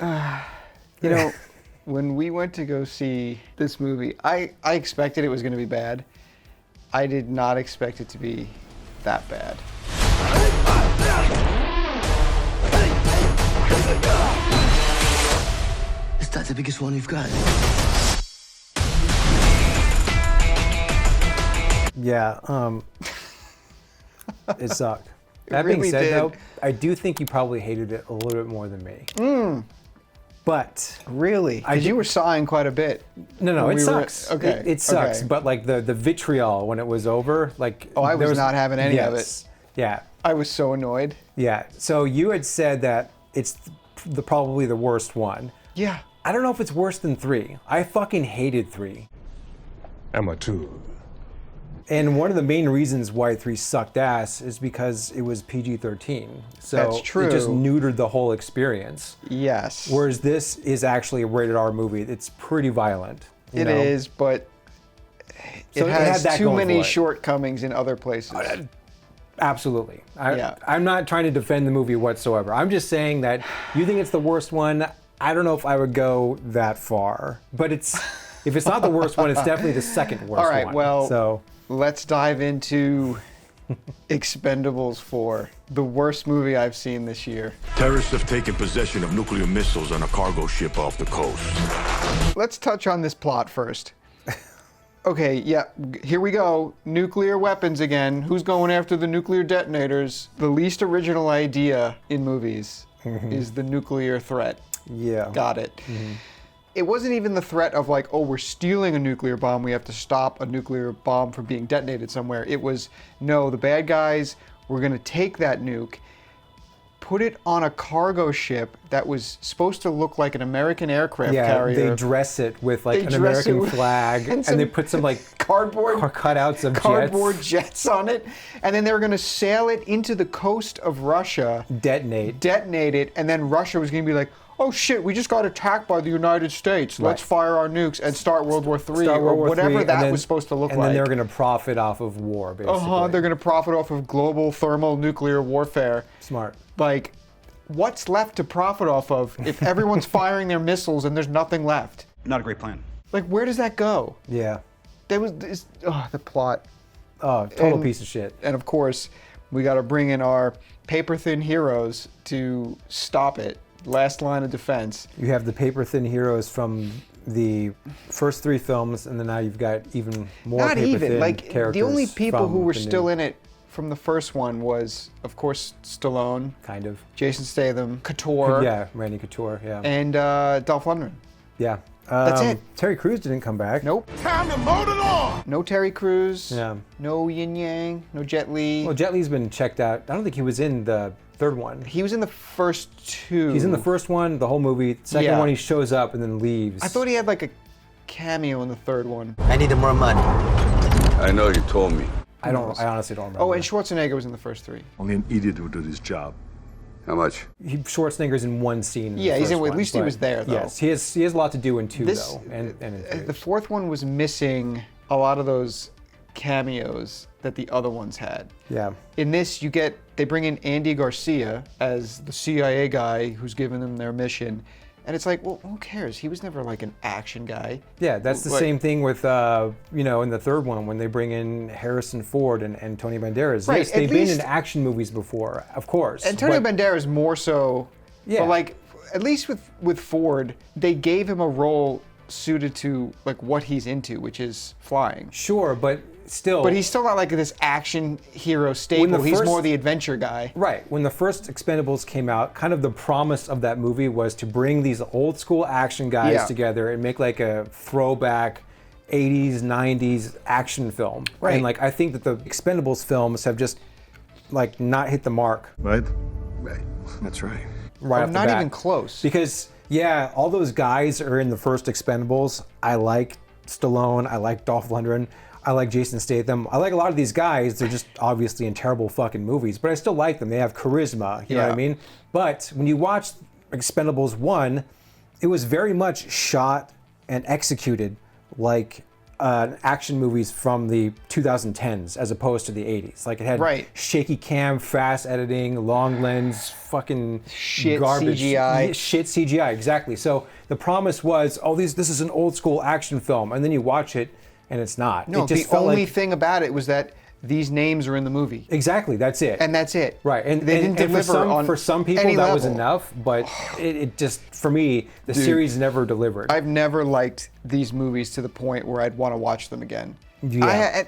You know, when we went to go see this movie, I expected it was going to be bad. I did not expect it to be that bad. Is that the biggest one you've got? Yeah, it sucked. That really being said, did. though, I do think you probably hated it a little bit more than me. But Really? Because you were sighing quite a bit. no, when it we were- sucks. Okay. It sucks. okay. But like the vitriol when it was over, like Oh, I there was not having any of yes. it. Yeah, I was so annoyed. yeah. So you had said that it's probably the worst one. Yeah. I don't know if it's worse than 3. I fucking hated 3. Amateur. And one of the main reasons why 3 sucked ass is because it was PG-13. So That's true. it just neutered the whole experience. Yes. Whereas this is actually a rated R movie. It's pretty violent. you It know? is, but So it it had has that too going many for it. shortcomings in other places. Absolutely. Yeah. I'm not trying to defend the movie whatsoever. I'm just saying that you think it's the worst one. I don't know if I would go that far. But if it's not the worst one, it's definitely the second worst one. All right, well, So let's dive into Expendables 4, the worst movie I've seen this year. Terrorists have taken possession of nuclear missiles on a cargo ship off the coast. Let's touch on this plot first. Okay, yeah, here we go. Nuclear weapons again. Who's going after the nuclear detonators? The least original idea in movies is the nuclear threat. yeah. Got it. It wasn't even the threat of like, oh, we're stealing a nuclear bomb. We have to stop a nuclear bomb from being detonated somewhere. It was, no, the bad guys were going to take that nuke, put it on a cargo ship that was supposed to look like an American aircraft Yeah, carrier. they dress it with like They an dress it American with- flag, and and they some put some like cardboard cutouts of cardboard jets on it, and then they were going to sail it into the coast of Russia, detonate. detonate it, and then Russia was going to be like, oh shit, we just got attacked by the United States. Let's Right. fire our nukes and start World War III Start or World War whatever III, that and then- was supposed to look and like. then they're going to profit off of war, basically. They're going to profit off of global thermal nuclear warfare. Smart. Like, what's left to profit off of if everyone's firing their missiles and there's nothing left? Not a great plan. Like, where does that go? Yeah. There was the plot. Oh, total And- piece of shit. And of course, we got to bring in our paper-thin heroes to stop it. Last line of defense. You have the paper-thin heroes from the first 3 films, and then now you've got even more Not paper-thin even. Like, characters. the only people from who were the still new- in it from the first one was, of course, Stallone, Kind of. Jason Statham, Couture, Yeah, Randy Couture, yeah. and Dolph Lundgren. yeah. That's it. Terry Crews didn't come back. Nope. Time to mow it on! No Terry Crews. Yeah. No Yin Yang. No Jet Li. Well, Jet Li's been checked out. I don't think he was in the third one. He was in the first 2. He's in the first one, the whole movie. Second Yeah. one, he shows up and then leaves. I thought he had like a cameo in the third one. I needed more money. I know you told me. I honestly don't remember. Oh, and Schwarzenegger was in the first 3. Only an idiot would do this job. How much? Schwarzenegger's in one scene. In Yeah, the he's first in. At one, least he but was there, though. Yes, he has a lot to do in 2 This- though, and in 3. The fourth one was missing a lot of those cameos that the other ones had. Yeah. In this, they bring in Andy Garcia as the CIA guy who's giving them their mission. And it's like, well, who cares? He was never like an action guy. Yeah, that's the Like- same thing with, in the third one when they bring in Harrison Ford and Tony Banderas. Right, Yes, at they've been least- in action movies before, of course. Antonio but- Banderas more so. Yeah. But like, at least with Ford, they gave him a role suited to like what he's into, which is flying. Sure, but still. But he's still not like this action hero staple. He's first- more the adventure guy. Right. When the first Expendables came out, kind of the promise of that movie was to bring these old school action guys Yeah. together and make like a throwback 80s, 90s action film. Right. And like I think that the Expendables films have just like not hit the mark Right? Right. That's right. right off the Not bat. even close. Because yeah, all those guys are in the first Expendables. I like Stallone, I like Dolph Lundgren, I like Jason Statham. I like a lot of these guys. They're just obviously in terrible fucking movies, but I still like them. They have charisma, you know what I Yeah. mean? But when you watch Expendables 1, it was very much shot and executed like action movies from the 2010s as opposed to the 80s. Like it had Right. shaky cam, fast editing, long lens, fucking Shit garbage. CGI. Yeah, shit CGI, exactly. So the promise was, oh, this is an old school action film, and then you watch it and it's not. No, it just the felt only like, thing about it was that these names are in the movie. exactly, that's it. And that's it. Right, and they didn't and deliver on for some people any that was level. enough, but it just, for me, the series never delivered. I've never liked these movies to the point where I'd want to watch them again. Yeah.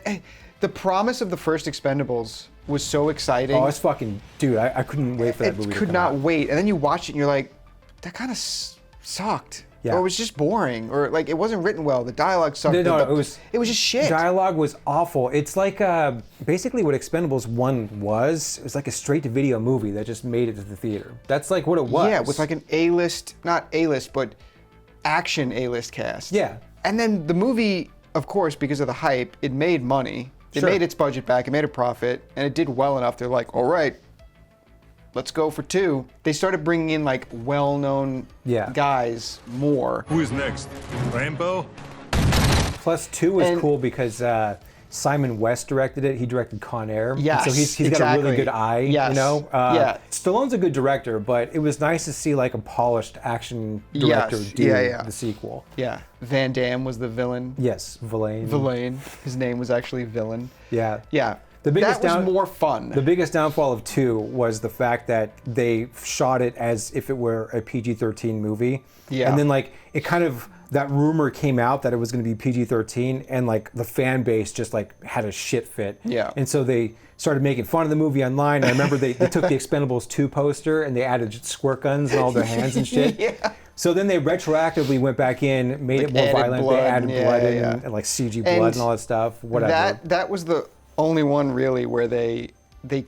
The promise of the first Expendables was so exciting. Oh, it's fucking, dude, I couldn't wait for that movie to could come not out. wait. And then you watch it and you're like, that kind of sucked. Yeah. Or it was just boring. Or like it wasn't written well. The dialogue sucked. No, The- it was just shit. Dialogue was awful. It's like basically what Expendables 1 was. It was like a straight-to-video movie that just made it to the theater. That's like what it was. Yeah, with like an A-list, not A-list, but action A-list cast. Yeah. And then the movie, of course, because of the hype, it made money. It Sure. made its budget back. It made a profit, and it did well enough. They're like, all right, let's go for 2. They started bringing in like well-known guys more. Who is next? Rambo? Plus 2 was And- cool because Simon West directed it. He directed Con Air. And Yes, so he's got a exactly. really good eye, Yes. you know? Yeah. Stallone's a good director, but it was nice to see like a polished action director Yes, do yeah. the sequel. Yeah, Van Damme was the villain. Yes, Villain. Villain. His name was actually Villain. Yeah. Yeah. The biggest that was more fun. The biggest downfall of 2 was the fact that they shot it as if it were a PG-13 movie. Yeah. And then like it kind of, that rumor came out that it was going to be PG-13, and like the fan base just like had a shit fit. Yeah. And so they started making fun of the movie online. I remember they took the Expendables 2 poster and they added squirt guns in all their hands and shit. Yeah. So then they retroactively went back in, made it more added violent. blood, They added yeah, blood yeah, in, yeah. and like CG blood and all that stuff. Whatever. That was the only one really where they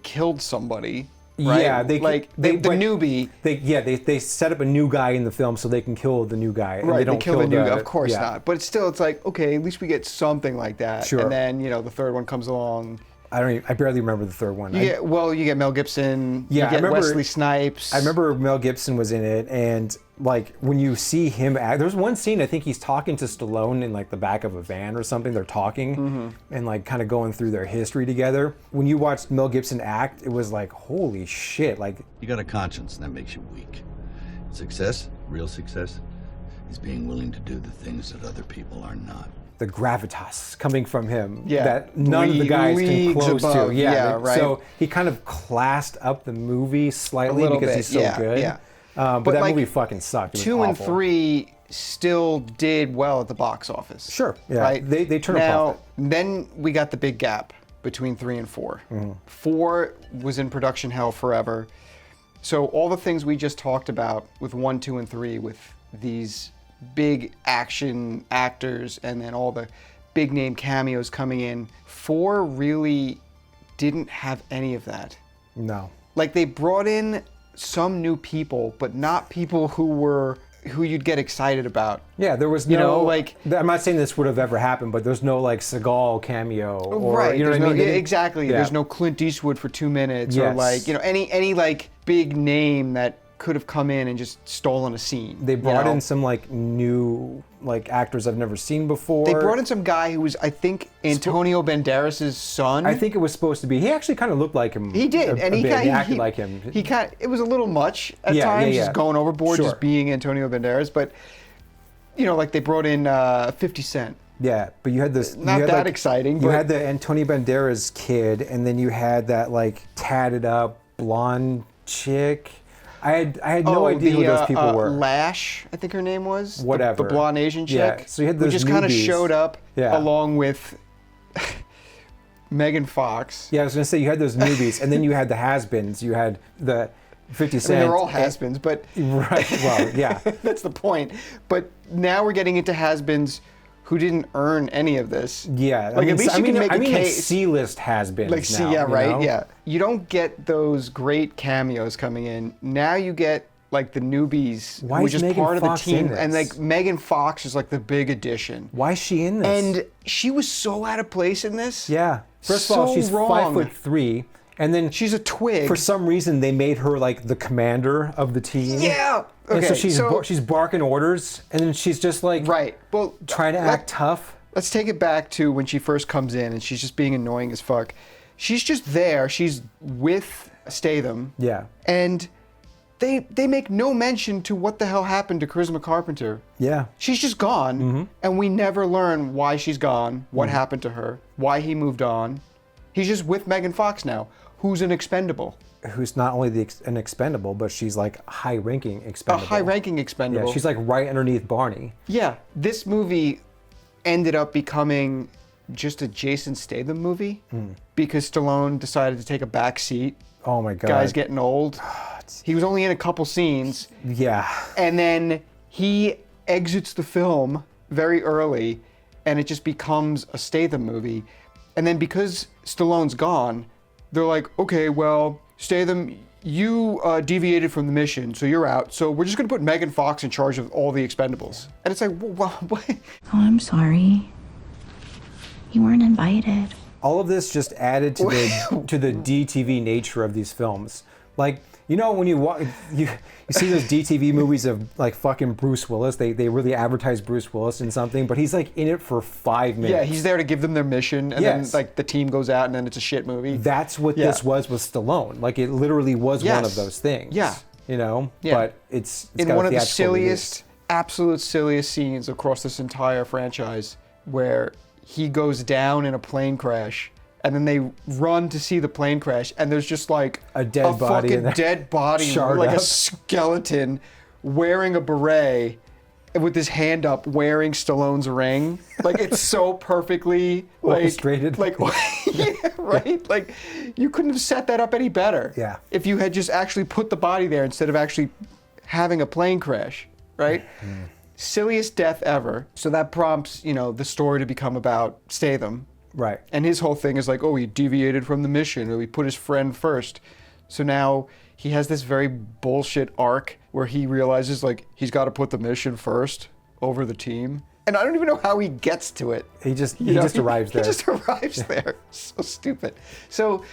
killed somebody. Right? Yeah, the newbie. They set up a new guy in the film so they can kill the new guy. And Right, they don't kill the new guy. the- Of course yeah. not. But still, it's like, okay, at least we get something like that. Sure. And then, the third one comes along. I barely remember the third one. You get Mel Gibson. Yeah, you I get remember- Wesley Snipes. I remember Mel Gibson was in it, and like when you see him act, there's one scene I think he's talking to Stallone in like the back of a van or something. They're talking and like kind of going through their history together. When you watched Mel Gibson act, it was like, holy shit! Like, You got a conscience, and that makes you weak. Success, real success, is being willing to do the things that other people are not. the gravitas coming from him Yeah. that none of the guys can Leagues close above. to. Yeah, right. So he kind of classed up the movie slightly little because bit, he's so yeah, good. yeah. But But, that like, movie fucking sucked. It was 2 and awful. 3 still did well at the box office. Sure, yeah. Right? They turn a now, profit. Then we got the big gap between 3 and 4. Mm-hmm. 4 was in production hell forever. So all the things we just talked about with 1, 2, and 3 with these big action actors and then all the big name cameos coming in, 4 really didn't have any of that. No. Like they brought in some new people, but not people who you'd get excited about. Yeah, there was no I'm not saying this would have ever happened, but there's no like Seagal cameo or right. you know There's what I no, mean? yeah, exactly. Yeah. There's no Clint Eastwood for 2 minutes or Yes. like any like big name that could have come in and just stolen a scene. They brought you know? in some like new like actors I've never seen before. They brought in some guy who was, I think, Antonio Banderas' son. I think it was supposed to be. He actually kind of looked like him. He did, a and he bit. kinda, acted like him. It was a little much at Yeah, times, yeah. just going overboard, Sure. just being Antonio Banderas. But like they brought in 50 Cent. Yeah, but you had this. Not you had, that like, exciting, You but- had the Antonio Banderas kid, and then you had that like tatted up blonde chick. I had no idea who those people were. Lash, I think her name was. Whatever. The blonde Asian chick. Yeah, so you had who those just kind of newbies. showed up Yeah. along with Megan Fox. Yeah, I was gonna say you had those newbies, and then you had the has-beens. You had the 50 I Cent. mean, they're all has-beens, but Right. Well, yeah. that's the point. But now we're getting into has-beens who didn't earn any of this. Yeah. Like at least you can make I a mean, like case. C-list has-beens. Like, see, now, yeah, you right, know? yeah. You don't get those great cameos coming in. Now you get like the newbies, Why which is is Megan part Fox of the team, in and this? like Megan Fox is like the big addition. Why is she in this? And she was so out of place in this. yeah. First of all, So she's wrong. 5'3", and then She's a twig. for some reason they made her like the commander of the team. Yeah. And Okay. so she's barking orders, and then she's just like right. Well, trying to act tough. let's take it back to when she first comes in and she's just being annoying as fuck. She's just there. She's with Statham. Yeah. And they make no mention to what the hell happened to Charisma Carpenter. Yeah. She's just gone, and we never learn why she's gone, what happened to her, why he moved on. He's just with Megan Fox now, who's an expendable. Who's not only an expendable, but she's like high-ranking A expendable. high-ranking expendable. Yeah, she's like right underneath Barney. Yeah, this movie ended up becoming just a Jason Statham movie because Stallone decided to take a back seat. Oh my God. Guy's getting old. He was only in a couple scenes. Yeah. And then he exits the film very early, and it just becomes a Statham movie. And then because Stallone's gone, they're like, okay, well, Statham, you deviated from the mission, so you're out. So we're just going to put Megan Fox in charge of all the Expendables. And it's like, what? Oh, I'm sorry. You weren't invited. All of this just added to the DTV nature of these films. Like, you know, when you see those DTV movies of like fucking Bruce Willis, they really advertise Bruce Willis in something, but he's like in it for 5 minutes. Yeah, he's there to give them their mission, and then like the team goes out, and then it's a shit movie. That's what this was with Stallone. Like it literally was one of those things. Yeah. You know? Yeah. But it's in got one a of the theatrical silliest, absolute silliest scenes across this entire franchise, where he goes down in a plane crash, and then they run to see the plane crash, and there's just like a dead body, fucking dead body, like a skeleton wearing a beret with his hand up, wearing Stallone's ring. Like it's so perfectly orchestrated. Like yeah, right? Like you couldn't have set that up any better. Yeah. If you had just actually put the body there instead of actually having a plane crash, right? Silliest death ever. So that prompts, you know, the story to become about Statham. Right. And his whole thing is like, oh, he deviated from the mission, or he put his friend first. So now he has this very bullshit arc where he realizes like he's got to put the mission first over the team. And I don't even know how he gets to it. He just arrives there. He just arrives there. So stupid. So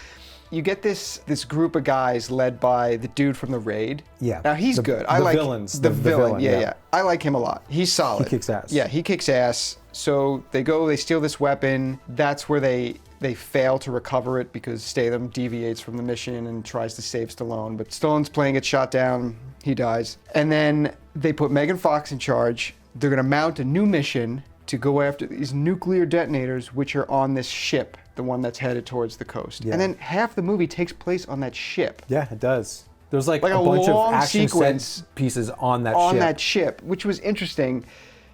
you get this group of guys led by the dude from the raid. Yeah. Now he's good. I the like villains. the villain. Yeah. I like him a lot. He's solid. He kicks ass. Yeah, he kicks ass. So they steal this weapon. That's where they fail to recover it because Statham deviates from the mission and tries to save Stallone. But Stallone's playing it shot down. He dies. And then they put Megan Fox in charge. They're going to mount a new mission to go after these nuclear detonators, which are on this ship, the one that's headed towards the coast. Yeah. And then half the movie takes place on that ship. Yeah, it does. There's like a a bunch of long action sequence set pieces on that on ship. that ship, which was interesting.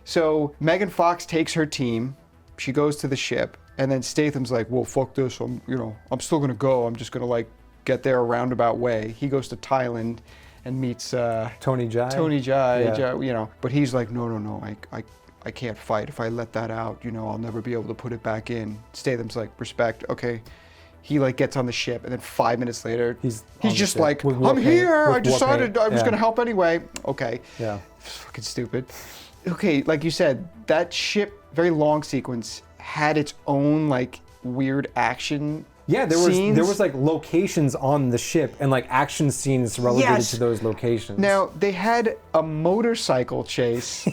So Megan Fox takes her team, she goes to the ship, and then Statham's like, well, fuck this, I'm still gonna go. I'm just gonna like get there a roundabout way. He goes to Thailand and meets Tony Jai. Yeah. But he's like, no, I can't fight. If I let that out, I'll never be able to put it back in. Statham's like, respect, okay. He like gets on the ship, and then 5 minutes later, he's just like, I'm here. I decided I was gonna help anyway. Okay. Yeah. Fucking stupid. Okay, like you said, that ship, very long sequence, had its own like weird action. Yeah, there was like locations on the ship and like action scenes relegated to those locations. Now they had a motorcycle chase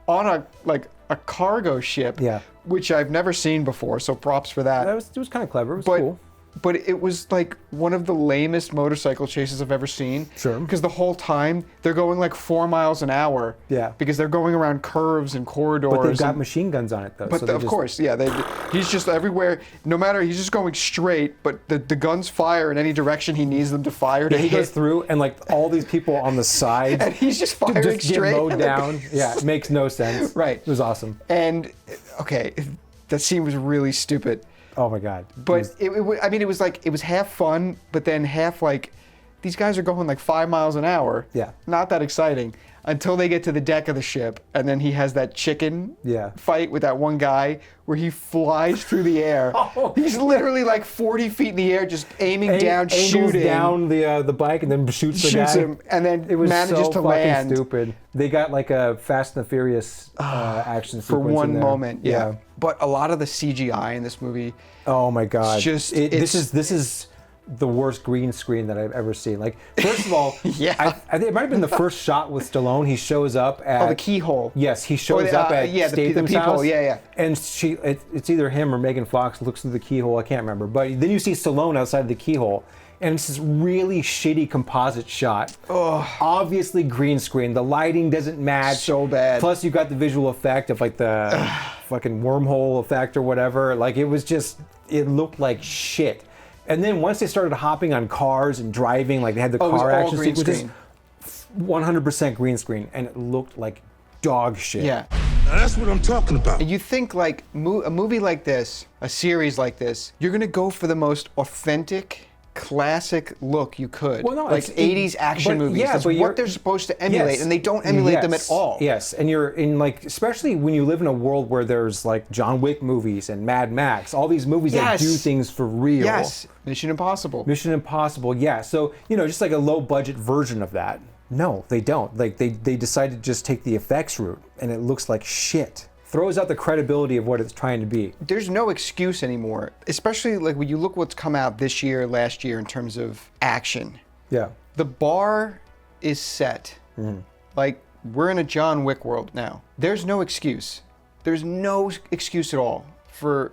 on a cargo ship, which I've never seen before. So props for that. It was kind of clever. It was cool. But it was like one of the lamest motorcycle chases I've ever seen. Sure. Because the whole time they're going like 4 miles an hour. Yeah. Because they're going around curves and corridors. But they've got machine guns on it though. But of course, he's just everywhere. No matter, he's just going straight. But the guns fire in any direction he needs them to fire. He goes through, and like all these people on the side, and he's just firing just straight. Get mowed down. Yeah, it makes no sense. Right. It was awesome. And okay, that scene was really stupid. Oh my God. But it was half fun, but then half like, these guys are going like 5 miles an hour. Yeah. Not that exciting until they get to the deck of the ship, and then he has that chicken fight with that one guy where he flies through the air. He's literally like 40 feet in the air, just aiming down, shooting down the bike, and then shoots the guy. Him, and then it was manages so to fucking land. Stupid. They got like a Fast and the Furious action sequence for one in there. moment. Yeah. But a lot of the CGI in this movie. Oh my God. This is the worst green screen that I've ever seen. Like, first of all, Yeah. I think it might have been the first shot with Stallone. He shows up at the keyhole. Yes, he shows up at yeah, the Statham's peephole, house. yeah. And it's either him or Megan Fox looks through the keyhole. I can't remember. But then you see Stallone outside the keyhole. And it's this really shitty composite shot. Obviously green screen. The lighting doesn't match. So bad. Plus you got the visual effect of like the fucking wormhole effect or whatever. Like it looked like shit. And then once they started hopping on cars and driving, like they had the it was car all action green sequences, screen. 100% green screen. And it looked like dog shit. Yeah. Now that's what I'm talking about. And you think like a movie like this, a series like this, you're gonna go for the most authentic, classic look you could. Well, no, like it's- 80s action but- movies. yeah, That's but what they're supposed to emulate, Yes. and they don't emulate them at Yes. all. Yes, and you're in like, especially when you live in a world where there's like John Wick movies and Mad Max, all these movies that Yes. do things for real. Yes. Mission Impossible. Mission Impossible, yeah. So, just like a low budget version of that. No, they don't. Like they decided to just take the effects route, and it looks like shit. Throws out the credibility of what it's trying to be. There's no excuse anymore, especially like when you look what's come out this year, last year in terms of action. Yeah. The bar is set. Like, we're in a John Wick world now. There's no excuse. There's no excuse at all for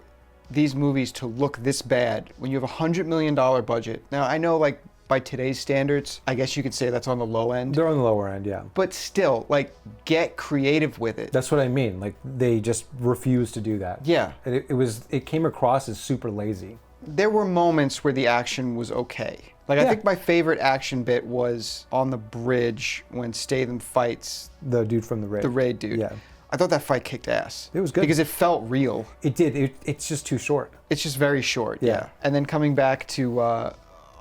these movies to look this bad when you have a $100 million budget. Now, I know, like, by today's standards, I guess you could say that's on the low end. They're on the lower end, yeah. But still, like, get creative with it. That's what I mean. Like they just refused to do that. Yeah. It came across as super lazy. There were moments where the action was okay. Like, I Yeah. think my favorite action bit was on the bridge when Statham fights The dude from the raid. the raid dude. Yeah. I thought that fight kicked ass. It was good. Because it felt real. It did. It's just too short. It's just very short, Yeah. yeah. And then coming back to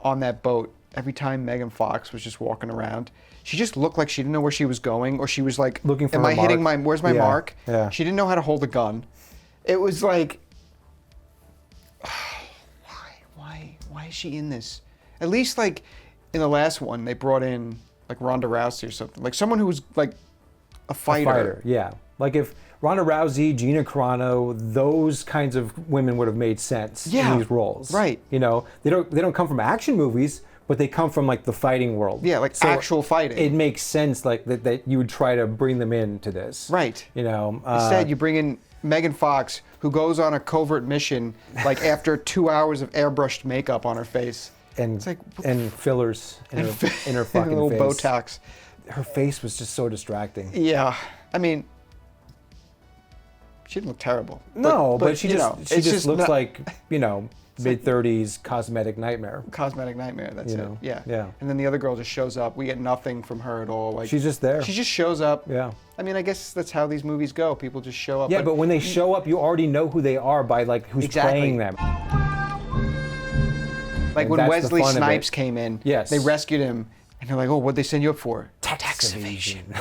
on that boat, every time Megan Fox was just walking around, she just looked like she didn't know where she was going, or she was like, Looking for am her I hitting mark. where's my Yeah, mark? yeah. She didn't know how to hold a gun. It was like, why is she in this? At least like in the last one, they brought in like Ronda Rousey or something. Like someone who was like a fighter. Yeah. Like if Ronda Rousey, Gina Carano, those kinds of women would have made sense Yeah, in these roles. right. They don't come from action movies, but they come from like the fighting world. Yeah, like actual fighting. It makes sense like that you would try to bring them into this. Right. Uh, Instead, you bring in Megan Fox, who goes on a covert mission, like after 2 hours of airbrushed makeup on her face. and It's like, and fillers in her fucking a little face. Botox. Her face was just so distracting. Yeah, I mean, she didn't look terrible. No, but she you just know, she it's just looks not- like mid-30s cosmetic nightmare. cosmetic nightmare. That's You it. know, Yeah. yeah. And then the other girl just shows up. We get nothing from her at all. Like She's just there. She just shows up. Yeah. I mean, I guess that's how these movies go. People just show up. Yeah, but when they show up, you already know who they are by like who's Exactly. playing them. like and when that's the Wesley fun of it. Snipes came in, Yes. they rescued him, and they're like, "Oh, what'd they send you up for?" Tax evasion.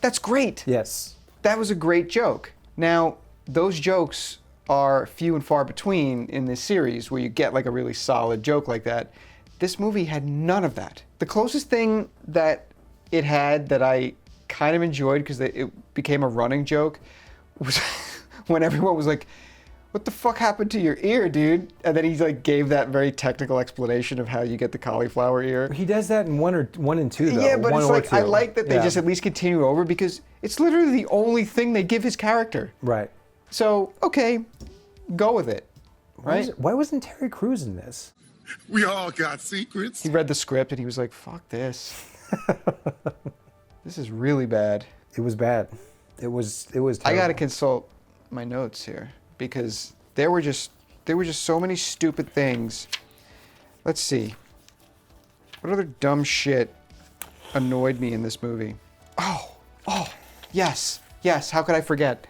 That's great. Yes. That was a great joke. Now, those jokes are few and far between in this series where you get like a really solid joke like that. This movie had none of that. The closest thing that it had that I kind of enjoyed because it became a running joke was when everyone was like, "What the fuck happened to your ear, dude?" And then he like gave that very technical explanation of how you get the cauliflower ear. He does that in one and two though. Yeah, but one it's or like I two. like that they Yeah. just at least continue over because it's literally the only thing they give his character. Right. So, okay, go with it, right? Why wasn't Terry Crews in this? We all got secrets. He read the script and he was like, fuck this. This is really bad. It was bad. It was terrible. I got to consult my notes here because there were just so many stupid things. Let's see. What other dumb shit annoyed me in this movie? Oh, yes, how could I forget?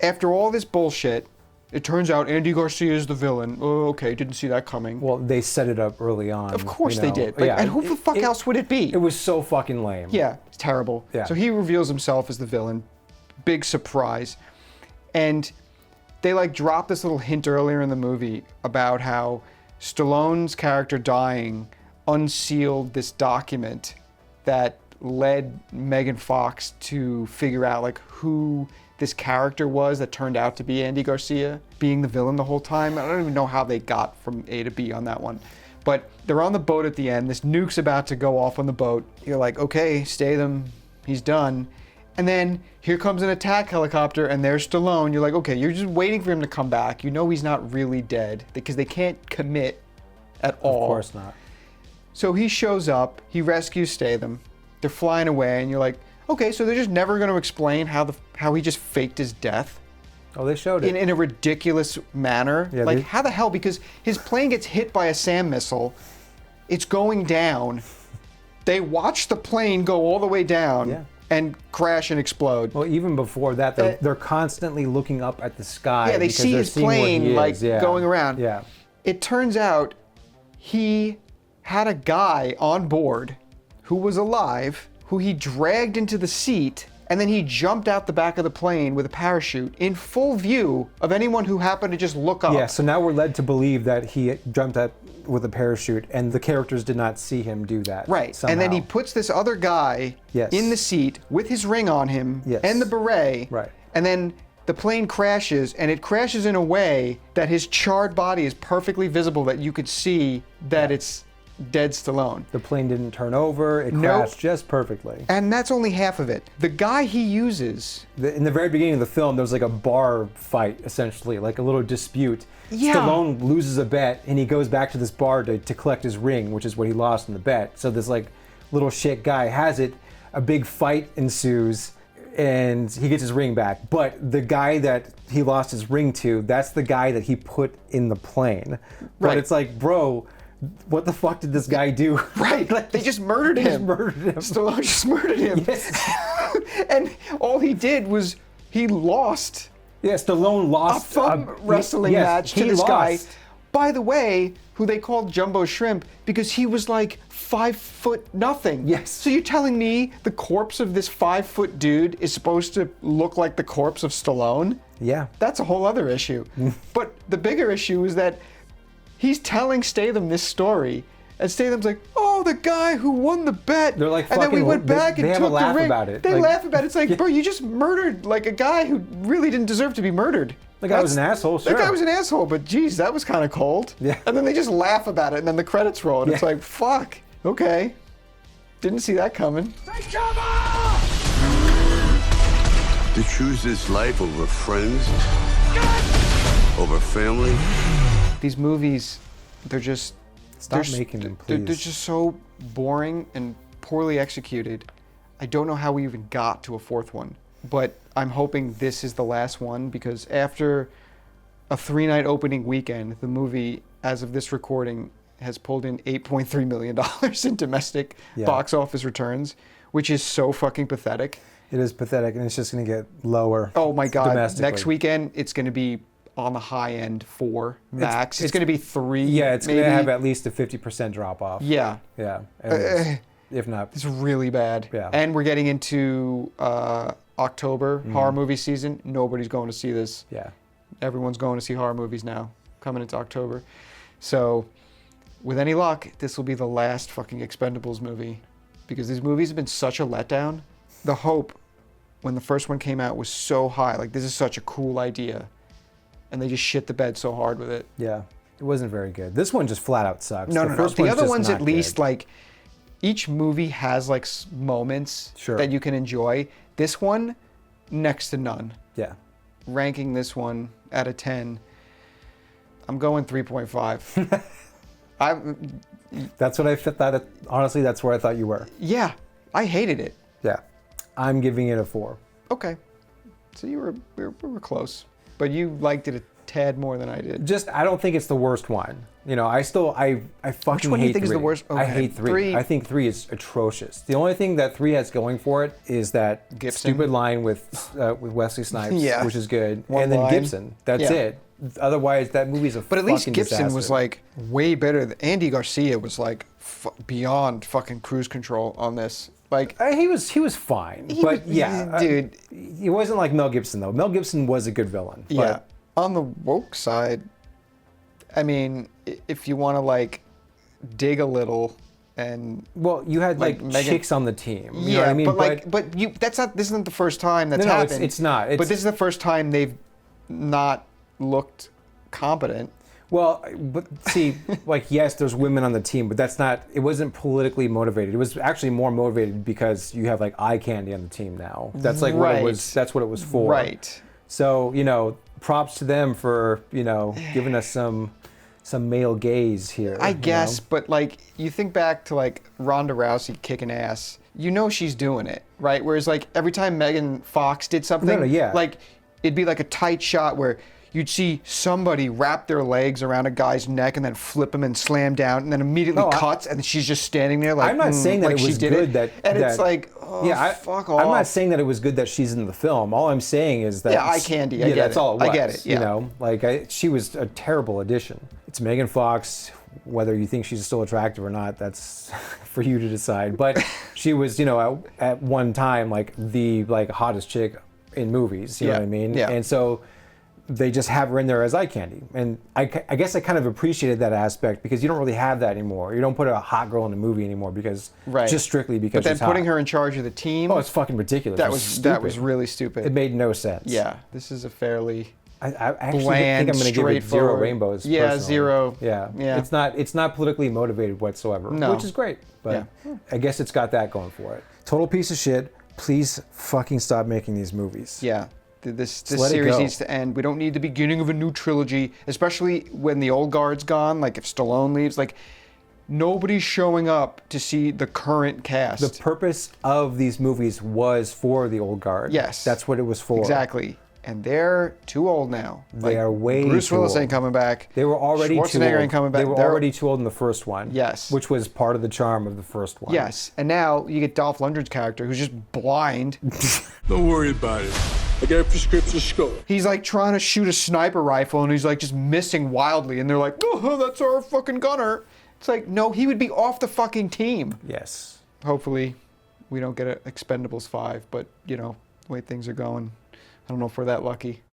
After all this bullshit, it turns out Andy Garcia is the villain. Oh, okay, didn't see that coming. Well, they set it up early on. Of course you they know. did. Like, and who the fuck else would it be? It was so fucking lame. Yeah, it's terrible. Yeah. So he reveals himself as the villain. Big surprise. And they like drop this little hint earlier in the movie about how Stallone's character dying unsealed this document that led Megan Fox to figure out like who this character was that turned out to be Andy Garcia being the villain the whole time. I don't even know how they got from A to B on that one. But they're on the boat at the end. This nuke's about to go off on the boat. You're like, okay, Statham, he's done. And then here comes an attack helicopter and there's Stallone. You're like, okay, you're just waiting for him to come back. You know he's not really dead because they can't commit at all. Of course not. So he shows up, he rescues Statham. They're flying away and you're like, okay, so they're just never going to explain how he just faked his death. Oh, they showed it. In a ridiculous manner. Yeah, like, how the hell? Because his plane gets hit by a SAM missile. It's going down. They watch the plane go all the way down and crash and explode. Well, even before that, they're constantly looking up at the sky. Yeah, they because see they're his seeing what plane he like is. Yeah. going around. Yeah. It turns out he had a guy on board who was alive, who he dragged into the seat, and then he jumped out the back of the plane with a parachute in full view of anyone who happened to just look up. Yeah, so now we're led to believe that he jumped out with a parachute and the characters did not see him do that. Right. Somehow. And then he puts this other guy in the seat with his ring on him and the beret. Right. And then the plane crashes, and it crashes in a way that his charred body is perfectly visible, that you could see that it's dead Stallone. The plane didn't turn over. It Nope. crashed just perfectly. And that's only half of it. The guy he uses... In the very beginning of the film, there was like a bar fight, essentially, like a little dispute. Yeah. Stallone loses a bet, and he goes back to this bar to collect his ring, which is what he lost in the bet. So this like little shit guy has it. A big fight ensues, and he gets his ring back. But the guy that he lost his ring to, that's the guy that he put in the plane. But Right. it's like, bro, what the fuck did this guy do? Right, like they just murdered him. Just murdered him. Stallone just murdered him. Yes. And all he did was he lost Yeah, Stallone a lost fun wrestling yes, match to he this guy. lost. By the way, who they called Jumbo Shrimp because he was like 5'0" nothing. Yes. So you're telling me the corpse of this 5' dude is supposed to look like the corpse of Stallone? Yeah. That's a whole other issue. But the bigger issue is that he's telling Statham this story, and Statham's like, "Oh, the guy who won the bet." They're like, and then we fucking- went back they and have a took laugh the ring. about it. They Like- laugh about it. It's like, bro, you just murdered like a guy who really didn't deserve to be murdered. The guy was an asshole, That guy sure. was an asshole, but geez, that was kind of cold. Yeah. And then they just laugh about it, and then the credits roll, and it's Yeah. like, fuck, okay, didn't see that coming. To choose this life over friends, over family. These movies, they're just Stop they're, making them, They're please. just so boring and poorly executed. I don't know how we even got to a fourth one, but I'm hoping this is the last one because after a 3-night opening weekend, the movie, as of this recording, has pulled in $8.3 million in domestic box office returns, which is so fucking pathetic. It is pathetic, and it's just going to get lower. Oh my God. domestically. Next weekend, it's going to be on the high end 4 max. It's going to be 3. Yeah, it's going maybe. to have at least a 50% drop off. Yeah. Yeah. at least, if not. It's really bad. Yeah. And we're getting into October, horror movie season. Nobody's going to see this. Yeah. Everyone's going to see horror movies now, coming into October. So, with any luck, this will be the last fucking Expendables movie. Because these movies have been such a letdown. The hope, when the first one came out, was so high. Like, this is such a cool idea. And they just shit the bed so hard with it. Yeah. It wasn't very good. This one just flat out sucks. No, the no, first no. The one's other just ones, not at least, good. like, each movie has, like, moments Sure. that you can enjoy. This one, next to none. Yeah. Ranking this one out of 10, I'm going 3.5. That's what I thought. Honestly, that's where I thought you were. Yeah, I hated it. Yeah. I'm giving it a 4. Okay. So we were close. But you liked it a tad more than I did. Just, I don't think it's the worst one. You know, I fucking Which one do hate you think is the 3. worst? I Okay, hate 3. 3. I think 3 is atrocious. The only thing that 3 has going for it is that Gibson. stupid line with Wesley Snipes, Yeah. which is good, One and then line. Gibson. That's Yeah. it. Otherwise, that movie's a But at least fucking Gibson was disaster. like way better. Andy Garcia was like beyond fucking cruise control on this. Like He was fine, but yeah, dude. he wasn't like Mel Gibson though. Mel Gibson was a good villain. Yeah. But On the woke side, I mean, if you want to like dig a little and Well, you had like Megan- chicks on the team. You know yeah, what I mean? but you that's not this isn't the first time that's No, happened. it's not. but this is the first time they've not looked competent. Well, but see, like, yes, there's women on the team, but that's not, it wasn't politically motivated. It was actually more motivated because you have like eye candy on the team now. That's like what it was, that's what it was for. Right. So, you know, props to them for, you know, giving us some male gaze here. I you guess, know? but like you think back to like Ronda Rousey kicking ass, you know she's doing it, right? Whereas like every time Megan Fox did something, yeah. like it'd be like a tight shot where you'd see somebody wrap their legs around a guy's neck and then flip him and slam down and then immediately cuts and she's just standing there like I'm not saying that like it she was did good it. that and that, it's like oh, yeah, fuck off. I'm not saying that it was good that she's in the film. All I'm saying is that Yeah, eye candy. I get that's it. all it was. I get it, yeah. You know, like she was a terrible addition. It's Megan Fox. Whether you think she's still attractive or not, that's for you to decide. But she was, you know, at one time like the hottest chick in movies. You know what I mean? Yeah. And so they just have her in there as eye candy. And I guess I kind of appreciated that aspect because you don't really have that anymore. You don't put a hot girl in a movie anymore because just strictly because But then she's putting hot. her in charge of the team. Oh, it's fucking ridiculous. that It's was stupid. really stupid. It made no sense. Yeah, this is a fairly I actually bland, think I'm going to give it 0 straightforward. rainbows. Yeah, personally. 0. Yeah. Yeah. It's not politically motivated whatsoever, No. which is great. But I guess it's got that going for it. Total piece of shit. Please fucking stop making these movies. Yeah. This let it series go. needs to end. We don't need the beginning of a new trilogy, especially when the old guard's gone. Like if Stallone leaves, like nobody's showing up to see the current cast. The purpose of these movies was for the old guard. Yes. That's what it was for. Exactly. And they're too old now. They are way Bruce too Willis old. ain't coming back. They were already too Schwarzenegger old. ain't coming back. They were They're- already too old in the first one. Yes. Which was part of the charm of the first one. Yes. And now you get Dolph Lundgren's character who's just blind. Don't worry about it. I got a prescription scope. He's like trying to shoot a sniper rifle and he's like just missing wildly. And they're like, oh, that's our fucking gunner. It's like, no, he would be off the fucking team. Yes. Hopefully we don't get an Expendables 5, but you know, the way things are going, I don't know if we're that lucky.